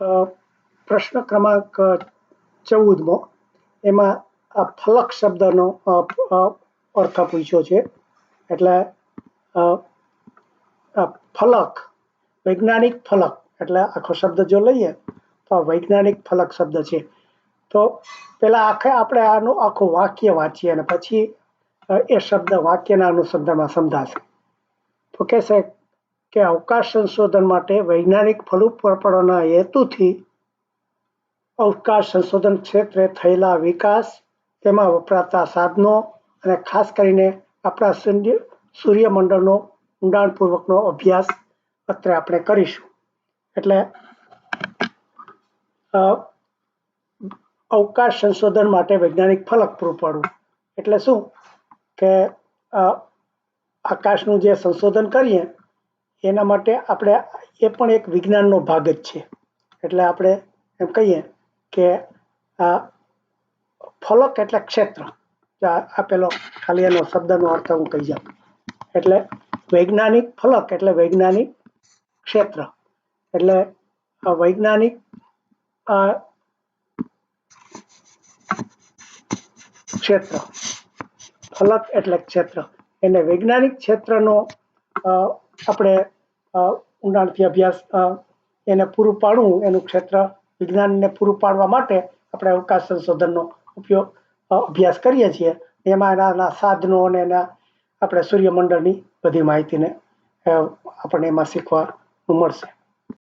પ્રશ્ન ક્રમાંક 14મો એમાં આ ફલક શબ્દનો અર્થ પૂછ્યો છે. એટલે ફલક, વૈજ્ઞાનિક ફલક એટલે આખો શબ્દ જો લઈએ તો વૈજ્ઞાનિક ફલક શબ્દ છે. તો પેલા આપણે આનું આખું વાક્ય વાંચીએ અને પછી એ શબ્દ વાક્યના અનુસંધાનમાં સમજાશે. તો કહેશે કે અવકાશ સંશોધન માટે વૈજ્ઞાનિક ફળોના હેતુથી અવકાશ સંશોધન ક્ષેત્રે થયેલા વિકાસ, તેમાં વપરાતા સાધનો અને ખાસ કરીને આપણા સૂર્યમંડળનો ઊંડાણપૂર્વકનો અભ્યાસ અત્રે આપણે કરીશું. એટલે અવકાશ સંશોધન માટે વૈજ્ઞાનિક ફલક પૂરું પાડવું એટલે શું કે આકાશનું જે સંશોધન કરીએ એના માટે આપણે એ પણ એક વિજ્ઞાનનો ભાગ જ છે. એટલે આપણે એમ કહીએ કે ફલક એટલે ક્ષેત્ર. આપેલો ખાલી એનો શબ્દનો અર્થ હું કહી જાઉં. એટલે વૈજ્ઞાનિક ફલક એટલે વૈજ્ઞાનિક ક્ષેત્ર. એટલે વૈજ્ઞાનિક ક્ષેત્ર, ફલક એટલે ક્ષેત્ર. એને વૈજ્ઞાનિક ક્ષેત્રનો આપણે ઊંડાણથી અભ્યાસ એને પૂરું પાડવું, એનું ક્ષેત્ર વિજ્ઞાનને પૂરું પાડવા માટે આપણે અવકાશ સંશોધનનો અભ્યાસ કરીએ છીએ. એમાં એના સાધનો અને એના આપણે સૂર્યમંડળની બધી માહિતીને આપણને એમાં શીખવા મળશે.